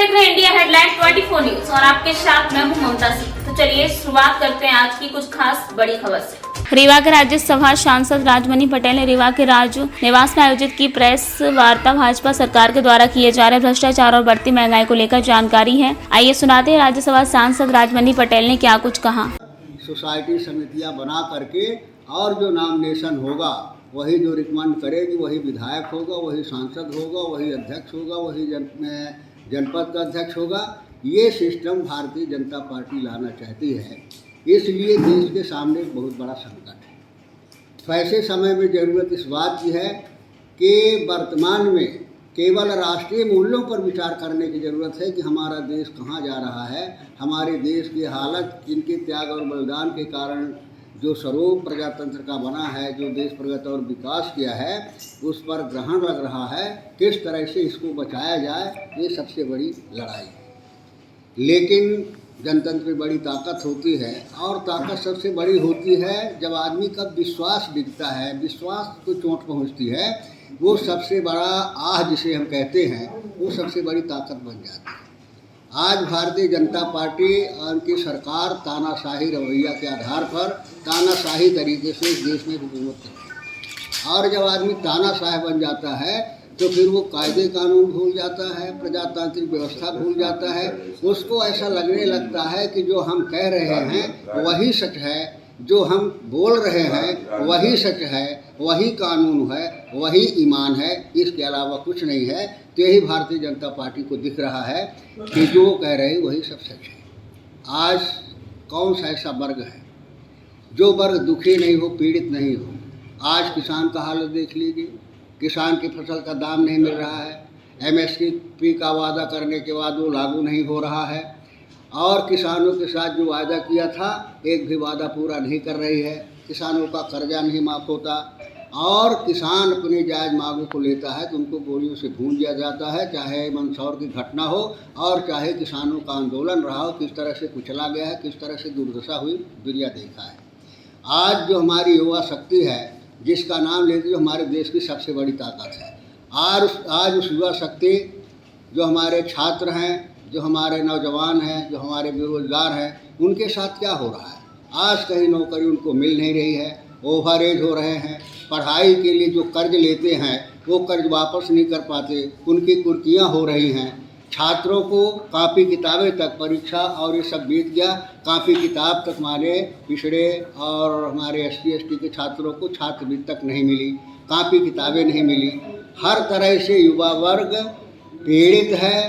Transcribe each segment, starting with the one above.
देख रहे हैं इंडिया हेडलाइन 24 न्यूज और आपके साथ मैं हूं ममता सिंह। तो चलिए शुरुआत करते हैं आज की कुछ खास बड़ी खबर से। रीवा के राज्यसभा सांसद राजमणि पटेल ने रीवा के राजू निवास में आयोजित की प्रेस वार्ता भाजपा सरकार के द्वारा किए जा रहे भ्रष्टाचार और बढ़ती महंगाई को लेकर जानकारी है। आइए सुनाते हैं राज्यसभा सांसद राजमणि पटेल ने क्या कुछ कहा। सोसाइटी समितियां बना करके और जो नॉमिनेशन होगा वही जो रिकमेंड करेगी वही विधायक होगा, वही सांसद होगा, वही अध्यक्ष होगा, वही जनपद का अध्यक्ष होगा। ये सिस्टम भारतीय जनता पार्टी लाना चाहती है। इसलिए देश के सामने एक बहुत बड़ा संकट है। ऐसे समय में ज़रूरत इस बात की है कि वर्तमान में केवल राष्ट्रीय मूल्यों पर विचार करने की ज़रूरत है कि हमारा देश कहाँ जा रहा है। हमारे देश की हालत जिनके त्याग और बलिदान के कारण जो स्वरूप प्रजातंत्र का बना है, जो देश प्रगति और विकास किया है, उस पर ग्रहण लग रहा है। किस तरह से इसको बचाया जाए, ये सबसे बड़ी लड़ाई है। लेकिन जनतंत्र में बड़ी ताकत होती है और ताकत सबसे बड़ी होती है जब आदमी का विश्वास दिखता है, विश्वास को चोट पहुंचती है, वो सबसे बड़ा आह जिसे हम कहते हैं, वो सबसे बड़ी ताकत बन जाती है। आज भारतीय जनता पार्टी और उनकी सरकार तानाशाही रवैया के आधार पर तानाशाही तरीके से इस देश में हुकूमत करती है। और जब आदमी तानाशाह बन जाता है तो फिर वो कायदे कानून भूल जाता है, प्रजातांत्रिक व्यवस्था भूल जाता है। उसको ऐसा लगने लगता है कि जो हम कह रहे हैं वही सच है, जो हम बोल रहे हैं वही सच है, वही कानून है, वही ईमान है, इसके अलावा कुछ नहीं है। तो यही भारतीय जनता पार्टी को दिख रहा है कि जो कह रहे हैं वही सब सच है। आज कौन सा ऐसा वर्ग है जो वर्ग दुखी नहीं हो, पीड़ित नहीं हो। आज किसान का हालत देख लीजिए, किसान की फसल का दाम नहीं मिल रहा है, MSP का वादा करने के बाद वो लागू नहीं हो रहा है और किसानों के साथ जो वादा किया था एक भी वादा पूरा नहीं कर रही है। किसानों का कर्जा नहीं माफ़ होता और किसान अपनी जायज़ मांगों को लेता है तो उनको गोलियों से भून दिया जाता है, चाहे मंदसौर की घटना हो और चाहे किसानों का आंदोलन रहा हो। किस तरह से कुचला गया है, किस तरह से दुर्दशा हुई, दुनिया देखा है। आज जो हमारी युवा शक्ति है, जिसका नाम लेते जो हमारे देश की सबसे बड़ी ताकत है, आज उस युवा शक्ति जो हमारे छात्र हैं, जो हमारे नौजवान हैं, जो हमारे बेरोजगार हैं, उनके साथ क्या हो रहा है। आज कहीं नौकरी उनको मिल नहीं रही है, ओवर एज हो रहे हैं, पढ़ाई के लिए जो कर्ज लेते हैं वो कर्ज वापस नहीं कर पाते, उनकी कुर्कियाँ हो रही हैं। छात्रों को कापी किताबें तक, परीक्षा और ये सब बीत गया, कापी किताब तक हमारे पिछड़े और हमारे SC/ST के छात्रों को छात्रवृत्ति तक नहीं मिली, कापी किताबें नहीं मिली। हर तरह से युवा वर्ग पीड़ित है,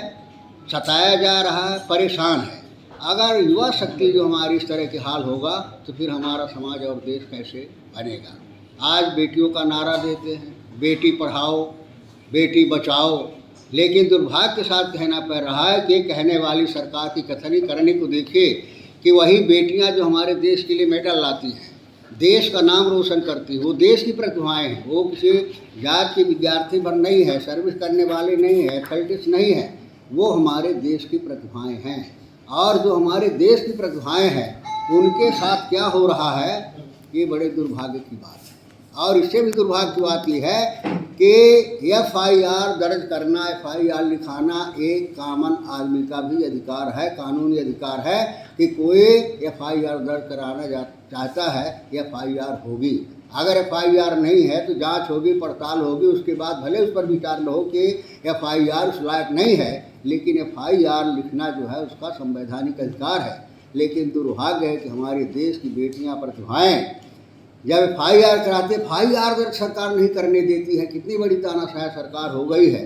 सताया जा रहा है, परेशान है। अगर युवा शक्ति जो हमारी इस तरह के हाल होगा तो फिर हमारा समाज और देश कैसे बनेगा। आज बेटियों का नारा देते हैं, बेटी पढ़ाओ, बेटी बचाओ, लेकिन दुर्भाग्य के साथ कहना पड़ रहा है कि कहने वाली सरकार की कथनी करने को देखिए कि वही बेटियां जो हमारे देश के लिए मेडल लाती हैं, देश का नाम रोशन करती, वो देश की प्रतिभाएं हैं। वो किसी जात के विद्यार्थी भर नहीं है, सर्विस करने वाले नहीं है, एथलेटिक्स नहीं है, वो हमारे देश की प्रतिभाएं हैं। और जो हमारे देश की प्रतिभाएं हैं उनके साथ क्या हो रहा है, ये बड़े दुर्भाग्य की बात है। और इससे भी दुर्भाग्य की बात ये है कि FIR दर्ज करना, FIR लिखाना एक कॉमन आदमी का भी अधिकार है, कानूनी अधिकार है कि कोई FIR दर्ज कराना चाहता है, FIR होगी। अगर FIR नहीं है तो जांच होगी, पड़ताल होगी, उसके बाद भले उस पर विचार न हो कि FIR उस लायक नहीं है, लेकिन FIR लिखना जो है उसका संवैधानिक अधिकार है। लेकिन दुर्भाग्य है कि हमारे देश की बेटियां प्रतिभाएं जब FIR कराते, FIR दर्ज सरकार नहीं करने देती है। कितनी बड़ी तानाशाह सरकार हो गई है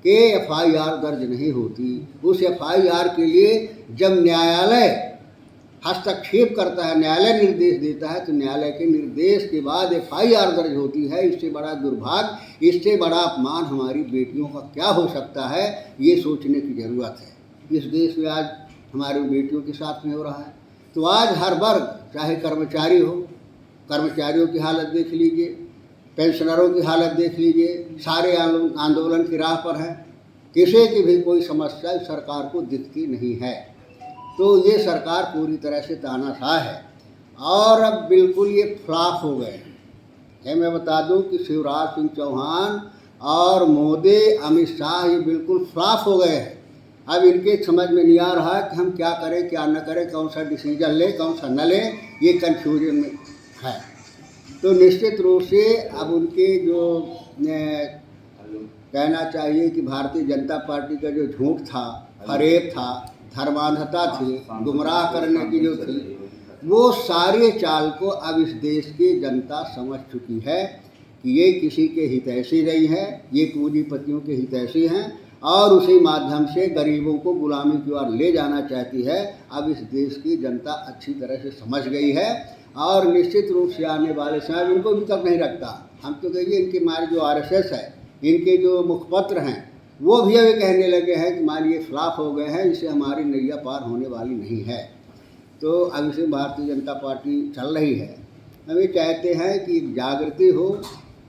कि FIR दर्ज नहीं होती। उस FIR के लिए जब न्यायालय हस्तक्षेप करता है, न्यायालय निर्देश देता है, तो न्यायालय के निर्देश के बाद FIR दर्ज होती है। इससे बड़ा दुर्भाग्य, इससे बड़ा अपमान हमारी बेटियों का क्या हो सकता है, ये सोचने की ज़रूरत है। इस देश में आज हमारी बेटियों के साथ में हो रहा है। तो आज हर वर्ग, चाहे कर्मचारी हो, कर्मचारियों की हालत देख लीजिए, पेंशनरों की हालत देख लीजिए, सारे आंदोलन की राह पर हैं। किसी की भी कोई समस्या सरकार को दिखती नहीं है। तो ये सरकार पूरी तरह से तानाशाह है और अब बिल्कुल ये फ्लॉप हो गए हैं। मैं बता दूं कि शिवराज सिंह चौहान और मोदी, अमित शाह ये बिल्कुल फ्लॉप हो गए हैं। अब इनके समझ में नहीं आ रहा है कि हम क्या करें क्या न करें, कौन सा डिसीजन लें कौन सा न लें, ये कन्फ्यूजन में है। तो निश्चित रूप से अब उनके जो कहना चाहिए कि भारतीय जनता पार्टी का जो झूठ था, फरेब था, धर्मांधता थी, गुमराह करने की जो थी, वो सारे चाल को अब इस देश की जनता समझ चुकी है कि ये किसी के हितैषी नहीं है, ये पूंजीपतियों के हितैषी हैं और उसी माध्यम से गरीबों को गुलामी की ओर ले जाना चाहती है। अब इस देश की जनता अच्छी तरह से समझ गई है और निश्चित रूप से आने वाले समय इनको भी तक नहीं रखता। हम तो कहिए इनके हमारे जो RSS है, इनके जो मुखपत्र हैं, वो भी अभी कहने लगे हैं कि हमारे ये फ्लॉप हो गए हैं, इससे हमारी नैया पार होने वाली नहीं है। तो अब इसे भारतीय जनता पार्टी चल रही है। हम ये चाहते हैं कि जागृति हो,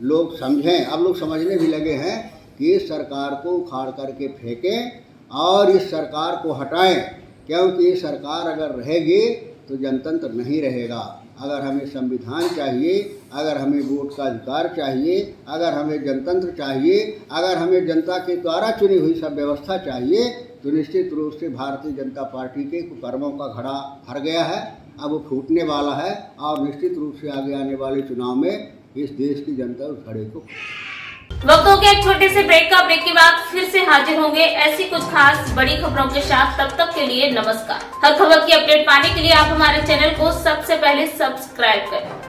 लोग समझें। अब लोग समझने भी लगे हैं कि इस सरकार को उखाड़ करके फेंकें और इस सरकार को हटाएं, क्योंकि ये सरकार अगर रहेगी तो जनतंत्र नहीं रहेगा। अगर हमें संविधान चाहिए, अगर हमें वोट का अधिकार चाहिए, अगर हमें जनतंत्र चाहिए, अगर हमें जनता के द्वारा चुनी हुई सब व्यवस्था चाहिए, तो निश्चित रूप से भारतीय जनता पार्टी के कुकर्मों का घड़ा भर गया है, अब वो फूटने वाला है और निश्चित रूप से आगे आने वाले चुनाव में इस देश की जनता उस घड़े को। वक्त हो गया एक छोटे से ब्रेक का। ब्रेक के बाद फिर से हाजिर होंगे ऐसी कुछ खास बड़ी खबरों के साथ। तब तक के लिए नमस्कार। हर खबर की अपडेट पाने के लिए आप हमारे चैनल को सबसे पहले सब्सक्राइब करें।